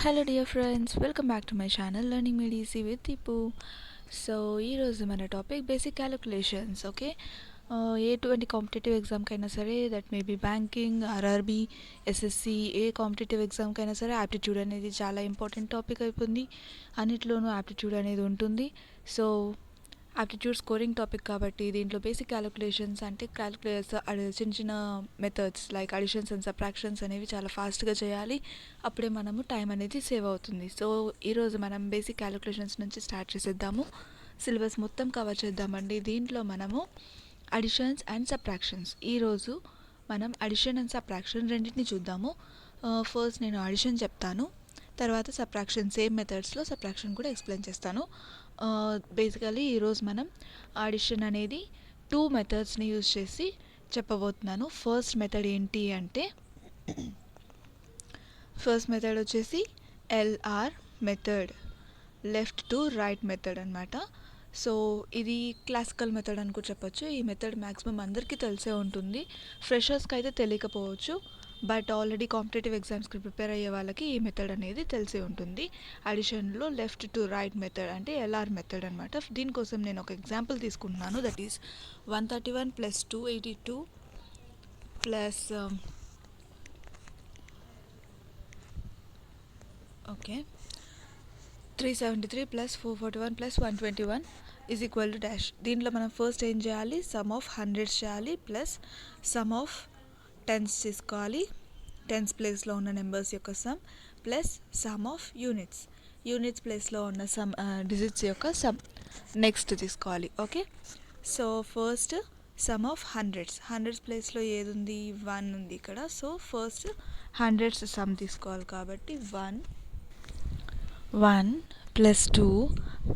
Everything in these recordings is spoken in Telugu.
Hello dear friends, welcome back to my channel learning made easy with Deepu. So ఈరోజు మన టాపిక్ బేసిక్ క్యాలిక్యులేషన్స్. ఓకే, ఎటువంటి కాంపిటేటివ్ ఎగ్జామ్కైనా సరే, that may be banking, RRB, SSC, ఏ కాంపిటేటివ్ ఎగ్జామ్కైనా సరే యాప్టిట్యూడ్ అనేది చాలా ఇంపార్టెంట్ టాపిక్ అయిపోయింది. అన్నిట్లోనూ యాప్టిట్యూడ్ అనేది ఉంటుంది. సో యాప్టిట్యూడ్ స్కోరింగ్ టాపిక్ కాబట్టి దీంట్లో బేసిక్ క్యాలిక్యులేషన్స్ అంటే చిన్న చిన్న methods like additions and subtractions అనేవి చాలా ఫాస్ట్గా చేయాలి. అప్పుడే మనము టైం అనేది సేవ్ అవుతుంది. సో ఈరోజు మనం బేసిక్ క్యాలిక్యులేషన్స్ నుంచి స్టార్ట్ చేసేద్దాము. సిలబస్ మొత్తం కవర్ చేద్దామండి. దీంట్లో మనము అడిషన్స్ అండ్ సబ్ట్రాక్షన్స్, ఈరోజు మనం అడిషన్ అండ్ సబ్ట్రాక్షన్ రెండింటిని చూద్దాము. ఫస్ట్ నేను అడిషన్ చెప్తాను, తర్వాత సబ్ట్రాక్షన్ సేమ్ మెథడ్స్లో సబ్ట్రాక్షన్ కూడా ఎక్స్ప్లెయిన్ చేస్తాను. బేసికలీ ఈరోజు మనం అడిషన్ అనేది 2 మెథడ్స్ని యూజ్ చేసి చెప్పబోతున్నాను. ఫస్ట్ మెథడ్ ఏంటి అంటే, ఫస్ట్ మెథడ్ వచ్చేసి LR method, left to right method అనమాట. సో ఇది క్లాసికల్ మెథడ్ అని కూడా చెప్పొచ్చు. ఈ మెథడ్ మ్యాక్సిమం అందరికీ తెలిసే ఉంటుంది. ఫ్రెషర్స్కి అయితే తెలియకపోవచ్చు, బట్ ఆల్రెడీ కాంపిటేటివ్ ఎగ్జామ్స్కి ప్రిపేర్ అయ్యే వాళ్ళకి ఈ మెథడ్ అనేది తెలిసి ఉంటుంది. అడిషన్లో లెఫ్ట్ టు రైట్ మెథడ్ అంటే ఎల్ఆర్ మెథడ్ అనమాట. దీనికోసం నేను ఒక ఎగ్జాంపుల్ తీసుకుంటున్నాను. That is 131 plus 282 plus okay 373 plus 441 plus 121 is equal to dash. దీంట్లో మనం ఫస్ట్ ఏం చేయాలి, సమ్ ఆఫ్ హండ్రెడ్స్ చేయాలి, ప్లస్ సమ్ ఆఫ్ టెన్స్ తీసుకోవాలి, టెన్స్ ప్లేస్లో ఉన్న నెంబర్స్ యొక్క some, plus sum of units ప్లేస్లో ఉన్న సమ్ డిజిట్స్ యొక్క సమ్ నెక్స్ట్ తీసుకోవాలి. Okay, so first some of hundreds ప్లేస్లో ఏది ఉంది, 1 ఉంది ఇక్కడ. సో ఫస్ట్ హండ్రెడ్స్ సమ్ తీసుకోవాలి కాబట్టి 1 ప్లస్ 2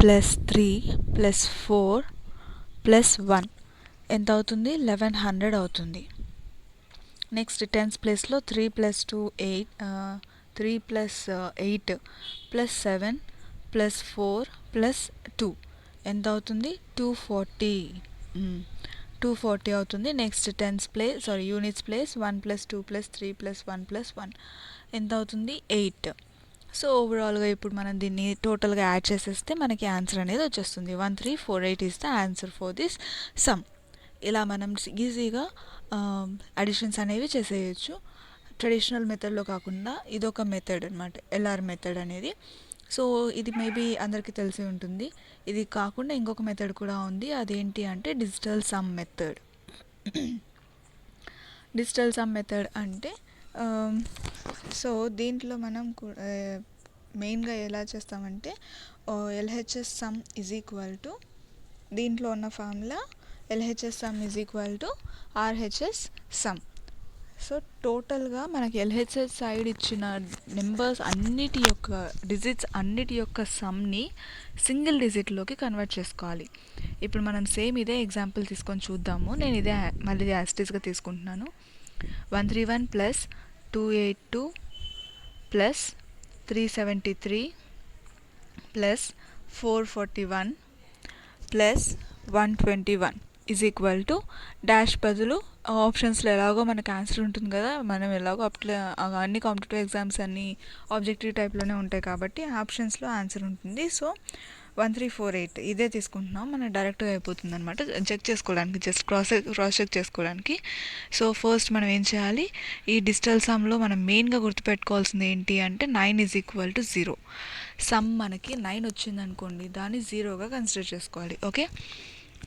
ప్లస్ 3 ప్లస్ 4 ప్లస్ 1 ఎంత అవుతుంది, 1100 అవుతుంది. నెక్స్ట్ టెన్స్ ప్లేస్లో 3 plus 2 8, 3 plus 8 plus 7 plus 4 plus 2 ఎంత అవుతుంది, 240 అవుతుంది. Next units place 1 plus 2 plus 3 plus 1 plus 1 ఎంత అవుతుంది, 8. సో ఓవరాల్గా ఇప్పుడు మనం దీన్ని టోటల్గా యాడ్ చేసేస్తే మనకి ఆన్సర్ అనేది వచ్చేస్తుంది. 1348 is the answer for this some. ఇలా మనం ఈజీగా అడిషన్స్ అనేవి చేసేయచ్చు. ట్రెడిషనల్ మెథడ్లో కాకుండా ఇదొక మెథడ్ అనమాట, ఎల్ఆర్ మెథడ్ అనేది. సో ఇది మేబీ అందరికీ తెలిసి ఉంటుంది. ఇది కాకుండా ఇంకొక మెథడ్ కూడా ఉంది, అదేంటి అంటే digital sum method. Digital sum method అంటే సో దీంట్లో మనం మెయిన్గా ఎలా చేస్తామంటే, LHS some is equal to, దీంట్లో ఉన్న formula LHS some is equal to RHS some. So టోటల్గా మనకి ఎల్హెచ్ఎస్ సైడ్ ఇచ్చిన నెంబర్స్ డిజిట్స్ అన్నిటి యొక్క సమ్ని సింగిల్ డిజిట్లోకి కన్వర్ట్ చేసుకోవాలి. ఇప్పుడు మనం సేమ్ ఇదే ఎగ్జాంపుల్ తీసుకొని చూద్దాము. నేను ఇదే మళ్ళీ యాస్టీస్గా తీసుకుంటున్నాను. 131 plus 282 plus 373 plus 441 plus 121 is equal to dash బదులు ఆప్షన్స్లో ఎలాగో మనకు ఆన్సర్ ఉంటుంది కదా, మనం ఎలాగో అన్ని కాంపిటేటివ్ ఎగ్జామ్స్ అన్నీ ఆబ్జెక్టివ్ టైప్లోనే ఉంటాయి కాబట్టి ఆప్షన్స్లో ఆన్సర్ ఉంటుంది. సో 1348 ఇదే తీసుకుంటున్నాం, మనం డైరెక్ట్గా అయిపోతుంది అనమాట. చెక్ చేసుకోవడానికి, జస్ట్ క్రాస్ చెక్ చేసుకోవడానికి. సో ఫస్ట్ మనం ఏం చేయాలి, ఈ డిజిటల్ సమ్లో మనం మెయిన్గా గుర్తుపెట్టుకోవాల్సింది ఏంటి అంటే 9 ఈజ్ ఈక్వల్ టు 0. సమ్ మనకి 9 వచ్చిందనుకోండి, దాన్ని 0గా కన్సిడర్ చేసుకోవాలి. ఓకే,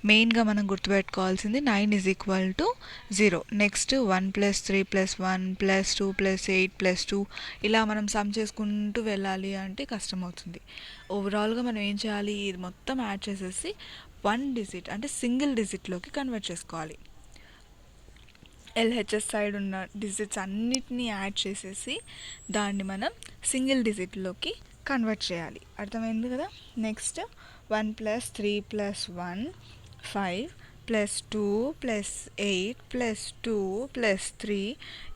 మెయిన్గా మనం గుర్తుపెట్టుకోవాల్సింది 9 is equal to 0. Next 1 plus 3 plus 1 plus 2 plus 8 plus 2 ఇలా మనం సమ్ చేసుకుంటూ వెళ్ళాలి అంటే కష్టమవుతుంది. ఓవరాల్గా మనం ఏం చేయాలి, ఇది మొత్తం యాడ్ చేసేసి 1 డిజిట్ అంటే సింగిల్ డిజిట్లోకి కన్వర్ట్ చేసుకోవాలి. ఎల్హెచ్ఎస్ సైడ్ ఉన్న డిజిట్స్ అన్నిటినీ యాడ్ చేసేసి దాన్ని మనం సింగిల్ డిజిట్లోకి కన్వర్ట్ చేయాలి. అర్థమైంది కదా. Next 1 plus 3 plus 1 5 plus 2 plus 8 plus 2 plus 3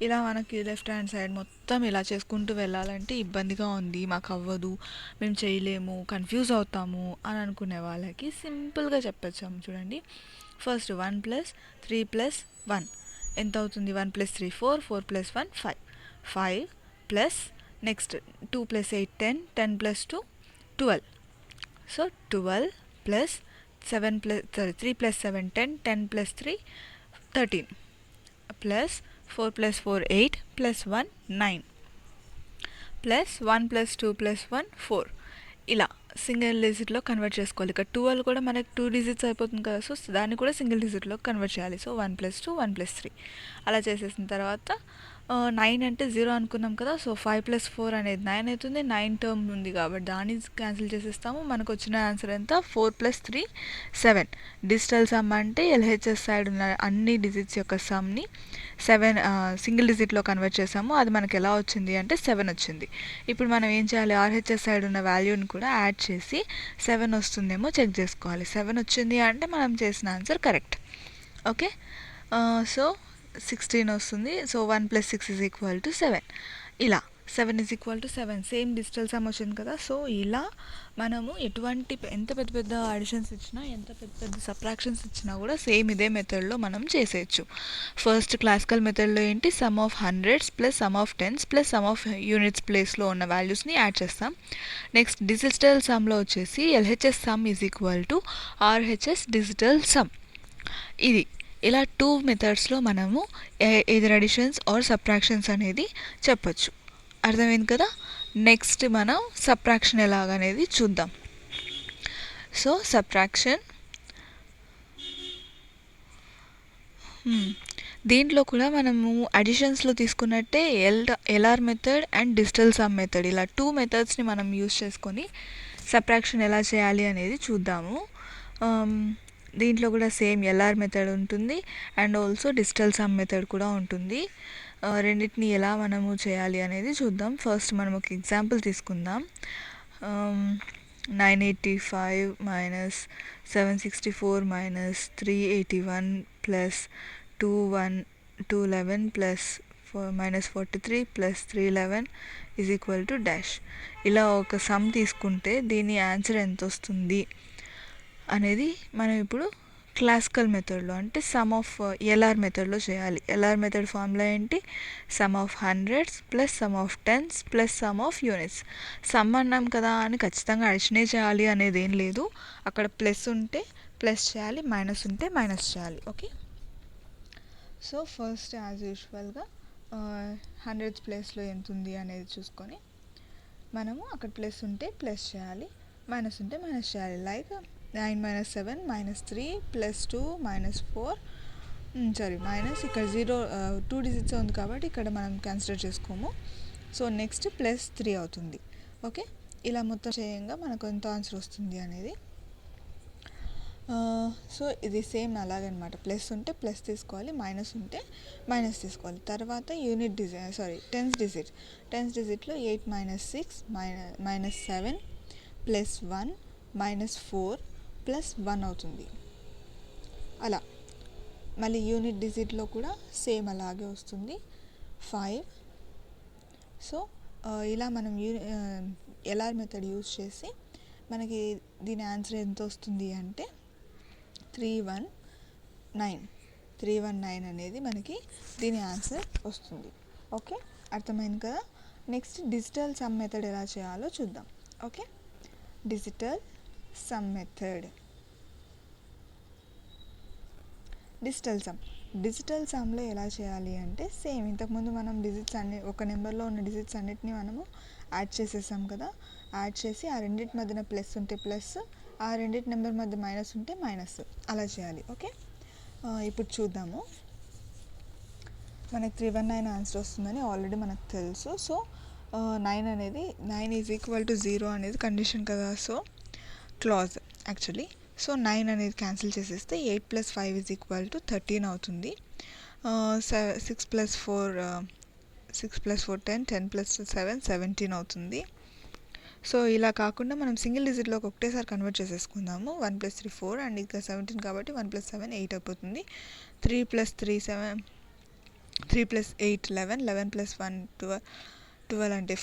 ఇలా మనకి లెఫ్ట్ హ్యాండ్ సైడ్ మొత్తం ఇలా చేసుకుంటూ వెళ్ళాలంటే ఇబ్బందిగా ఉంది, మాకు అవ్వదు, మేము చేయలేము, కన్ఫ్యూజ్ అవుతాము అని అనుకునే వాళ్ళకి సింపుల్గా చెప్పచ్చాము. చూడండి, ఫస్ట్ 1 ప్లస్ 3 ప్లస్ 1 ఎంత అవుతుంది, 1 plus 3 4 4 plus 1 5 5 plus next 2 + 8 10, 10 + 2 12. So 12 plus 3 + 7 10, 10 + 3 13, plus 4 + 4 8 plus 1 9, plus 1 + 2 + 1 4. ఇలా సింగిల్ డిజిట్లో కన్వర్ట్ చేసుకోవాలి. ఇక్కడ 12 కూడా మనకి 2 డిజిట్స్ అయిపోతుంది కదా, సో దాన్ని కూడా సింగిల్ డిజిట్లో కన్వర్ట్ చేయాలి. సో 1 + 2 1 + 3 అలా చేసేసిన తర్వాత 9 అంటే 0 అనుకున్నాం కదా, సో 5 + 4 అనేది 9 అవుతుంది. 9 టర్మ్ ఉంది కాబట్టి దాన్ని క్యాన్సిల్ చేసేస్తాము. మనకు వచ్చిన ఆన్సర్ ఎంత? 4 + 3 7. డిజిటల్ సమ్ అంటే ఎల్హెచ్ఎస్ సైడ్ ఉన్న అన్ని డిజిట్స్ యొక్క సమ్ని 7 సింగిల్ డిజిట్లో కన్వర్ట్ చేసాము. అది మనకి ఎలా వచ్చింది అంటే 7 వచ్చింది. ఇప్పుడు మనం ఏం చేయాలి? ఆర్హెచ్ఎస్ సైడ్ ఉన్న వాల్యూని కూడా యాడ్ చేసి 7 వస్తుందేమో చెక్ చేసుకోవాలి. 7 వచ్చింది అంటే మనం చేసిన ఆన్సర్ కరెక్ట్. ఓకే, సో 16 వస్తుంది. సో 1 + 6 = 7. ఇలా 7 = 7 సేమ్ డిజిటల్ సమ్ వచ్చింది కదా. సో ఇలా మనము ఎంత పెద్ద పెద్ద అడిషన్స్ ఇచ్చినా, ఎంత పెద్ద పెద్ద సబ్ట్రాక్షన్స్ ఇచ్చినా కూడా సేమ్ ఇదే మెథడ్లో మనం చేసేయచ్చు. ఫస్ట్ క్లాసికల్ మెథడ్లో ఏంటి? Some of hundreds plus sum of tens plus sum of units ప్లేస్లో ఉన్న వాల్యూస్ని యాడ్ చేస్తాం. నెక్స్ట్ డిజిటల్ సమ్లో వచ్చేసి LHS some = RHS digital sum. ఇలా 2 మెథడ్స్లో మనము ఎయిదర్ అడిషన్స్ ఆర్ సబ్ట్రాక్షన్స్ అనేది చెప్పచ్చు. అర్థమైంది కదా. నెక్స్ట్ మనం సబ్ట్రాక్షన్ ఎలాగనేది చూద్దాం. సో సబ్ట్రాక్షన్ దీంట్లో కూడా మనము అడిషన్స్లో తీసుకున్నట్టే LR method and digital sum method, ఇలా 2 మెథడ్స్ని మనం యూస్ చేసుకొని సబ్ట్రాక్షన్ ఎలా చేయాలి అనేది చూద్దాము. దీంట్లో కూడా సేమ్ ఎల్ఆర్ మెథడ్ ఉంటుంది and also digital sum method కూడా ఉంటుంది. రెండింటిని ఎలా మనము చేయాలి అనేది చూద్దాం. ఫస్ట్ మనం ఒక ఎగ్జాంపుల్ తీసుకుందాం. 985 - 764 - 381 ప్లస్ 211 ప్లస్ -43 ప్లస్ 311 = ఇలా ఒక సమ్ తీసుకుంటే దీని ఆన్సర్ ఎంత వస్తుంది అనేది మనం ఇప్పుడు క్లాసికల్ మెథడ్లో అంటే సమ్ ఆఫ్ ఎల్ఆర్ మెథడ్లో చేయాలి. ఎల్ఆర్ మెథడ్ ఫార్ములా ఏంటి? Some of hundreds plus sum of tens plus sum of units. Some అన్నాం కదా అని ఖచ్చితంగా అడిషనే చేయాలి అనేది ఏం లేదు. అక్కడ ప్లస్ ఉంటే ప్లస్ చేయాలి, మైనస్ ఉంటే మైనస్ చేయాలి. ఓకే, సో ఫస్ట్ యాజ్ యూజువల్గా హండ్రెడ్స్ ప్లేస్లో ఎంత ఉంది అనేది చూసుకొని మనము అక్కడ ప్లస్ ఉంటే ప్లస్ చేయాలి, మైనస్ ఉంటే మైనస్ చేయాలి. లైక్ 9 - 7 - 3 + 2 - 4 మైనస్ ఇక్కడ 0 2 డిజిట్స్ ఉంది కాబట్టి ఇక్కడ మనం కన్సిడర్ చేసుకోము. సో నెక్స్ట్ +3 అవుతుంది. ఓకే, ఇలా మొత్తం చేయంగా మనకు ఎంత ఆన్సర్ వస్తుంది అనేది. సో ఇది సేమ్ అలాగనమాట. ప్లస్ ఉంటే ప్లస్ తీసుకోవాలి, మైనస్ ఉంటే మైనస్ తీసుకోవాలి. తర్వాత టెన్స్ డిజిట్లో 8 - 6 - 7 + 1 - 4 + 1 అవుతుంది. అలా మళ్ళీ యూనిట్ డిజిట్లో కూడా సేమ్ అలాగే వస్తుంది 5. సో ఇలా మనం ఎల్ఆర్ మెథడ్ యూజ్ చేసి మనకి దీని ఆన్సర్ ఎంత వస్తుంది అంటే 319 అనేది మనకి దీని ఆన్సర్ వస్తుంది. ఓకే, అర్థమైంది కదా. నెక్స్ట్ డిజిటల్ సమ్ మెథడ్ ఎలా చేయాలో చూద్దాం. Okay, digital sum method. Digital సమ్లో ఎలా చేయాలి అంటే సేమ్ ఇంతకుముందు మనం ఒక నెంబర్లో ఉన్న డిజిట్స్ అన్నిటిని మనము యాడ్ చేసేసాం కదా. యాడ్ చేసి ఆ రెండింటి మధ్యన ప్లస్ ఉంటే ప్లస్, ఆ రెండింటి నెంబర్ మధ్య మైనస్ ఉంటే మైనస్, అలా చేయాలి. ఓకే, ఇప్పుడు చూద్దాము. మనకి 319 ఆన్సర్ వస్తుందని ఆల్రెడీ మనకు తెలుసు. సో 9 = 0 అనేది కండిషన్ కదా. So clause actually. సో 9 అనేది క్యాన్సిల్ చేసేస్తే 8 + 5 = 13 అవుతుంది. 6 + 4 10, 10 + 7 17 అవుతుంది. సో ఇలా కాకుండా మనం సింగిల్ డిజిట్లోకి ఒకటేసారి కన్వర్ట్ చేసేసుకుందాము. 1 + 3 4 అండ్ ఇంకా 17 కాబట్టి 1 + 7 8 అయిపోతుంది. 3 + 3 7, 3 + 8 11, 11 + 1 12 అంటే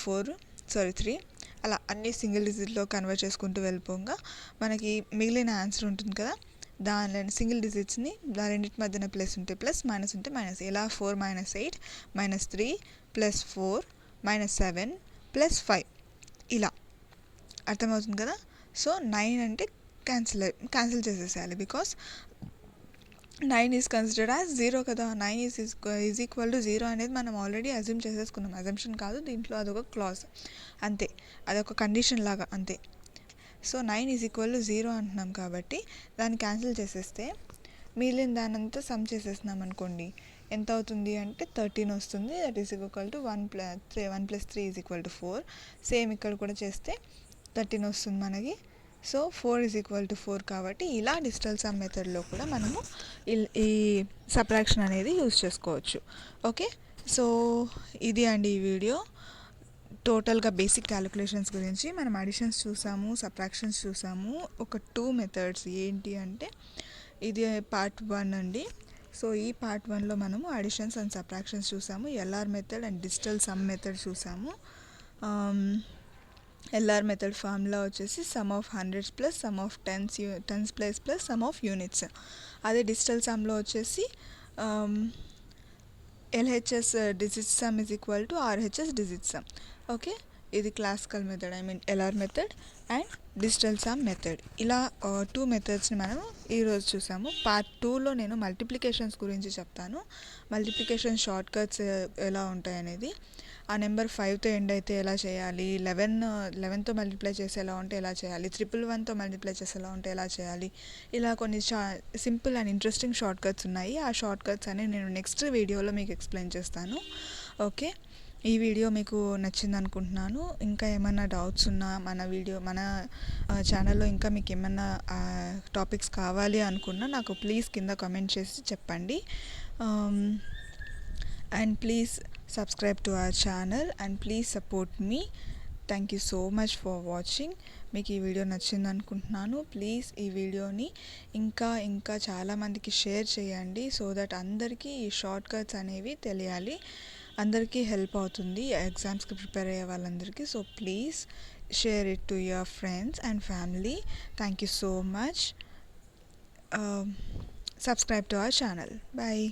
3. అలా అన్ని సింగిల్ డిజిట్లో కన్వర్ట్ చేసుకుంటూ వెళ్ళిపోగా మనకి మిగిలిన ఆన్సర్ ఉంటుంది కదా, దానిలో సింగిల్ డిజిట్స్ని రెండింటి మధ్యన ప్లస్ ఉంటే ప్లస్, మైనస్ ఉంటే మైనస్. ఇలా 4 - 8 - 3 + 4 - 7 ప్లస్ 5 ఇలా అర్థమవుతుంది కదా. సో 9 అంటే క్యాన్సిల్ చేసేసేయాలి, బికాస్ 9 ఈజ్ కన్సిడర్డ్ యాజ్ 0 కదా. 9 ఈజ్ ఈక్వల్ టు 0 అనేది మనం ఆల్రెడీ అజ్యూమ్ చేసేసుకున్నాం. అజంప్షన్ కాదు, దీంట్లో అదొక క్లాజ్ అంతే, అదొక కండిషన్ లాగా అంతే. సో 9 ఈజ్ ఈక్వల్ టు 0 అంటున్నాం కాబట్టి దాన్ని క్యాన్సిల్ చేసేస్తే మిగిలిన దానంతా సమ్ చేసేస్తున్నాం అనుకోండి, ఎంత అవుతుంది అంటే 13 వస్తుంది. That is equal to 1 + 3 is equal to 4. Same ఇక్కడ కూడా చేస్తే 13 వస్తుంది మనకి. సో 4 ఈజ్ ఈక్వల్ టు 4 కాబట్టి ఇలా డిజిటల్ సమ్ మెథడ్లో కూడా మనము ఈ సబ్ట్రాక్షన్ అనేది యూజ్ చేసుకోవచ్చు. ఓకే, సో ఇది అండి ఈ వీడియో. టోటల్గా బేసిక్ క్యాలిక్యులేషన్స్ గురించి మనం అడిషన్స్ చూసాము, సబ్ట్రాక్షన్స్ చూసాము. ఒక 2 మెథడ్స్ ఏంటి అంటే ఇది పార్ట్ 1 అండి. సో ఈ పార్ట్ 1లో మనము అడిషన్స్ అండ్ సబ్ట్రాక్షన్స్ చూసాము. LR method and digital sum method చూసాము. ఎల్ఆర్ మెథడ్ ఫార్ములా వచ్చేసి sum of hundreds plus sum of tens plus sum of units. అదే డిజిటల్ సమ్లో వచ్చేసి LHS digit sum is equal to RHS digit sum. Okay, ఇది classical method, I mean LR method and digital sum method. ఇలా 2 మెథడ్స్ని మనం ఈరోజు చూసాము. పార్ట్ 2లో నేను మల్టిప్లికేషన్స్ గురించి చెప్తాను. మల్టిప్లికేషన్ షార్ట్ కట్స్ ఎలా ఉంటాయి అనేది, ఆ నెంబర్ 5తో ఎండ్ అయితే ఎలా చేయాలి, 11తో మల్టిప్లై చేసి ఎలా ఉంటే ఎలా చేయాలి, 111తో మల్టిప్లై చేసి ఎలా ఉంటే ఎలా చేయాలి, ఇలా కొన్ని simple and interesting short cuts ఉన్నాయి. ఆ షార్ట్ కట్స్ అని నేను నెక్స్ట్ వీడియోలో మీకు ఎక్స్ప్లెయిన్ చేస్తాను. ఓకే, ఈ వీడియో మీకు నచ్చింది అనుకుంటున్నాను. ఇంకా ఏమైనా డౌట్స్ ఉన్నా మన ఛానల్లో ఇంకా మీకు ఏమైనా టాపిక్స్ కావాలి అనుకున్నా నాకు ప్లీజ్ కింద కామెంట్ చేసి చెప్పండి. And please subscribe to our channel and please support me. Thank you so much for watching. మీకు ఈ వీడియో నచ్చింది అనుకుంటున్నాను. ప్లీజ్ ఈ వీడియోని ఇంకా చాలామందికి షేర్ చేయండి, సో దట్ అందరికీ ఈ షార్ట్ కట్స్ అనేవి తెలియాలి, అందరికీ హెల్ప్ అవుతుంది ఎగ్జామ్స్కి ప్రిపేర్ అయ్యే వాళ్ళందరికీ. So please share it to your friends and family. Thank you so much. Subscribe to our channel. Bye.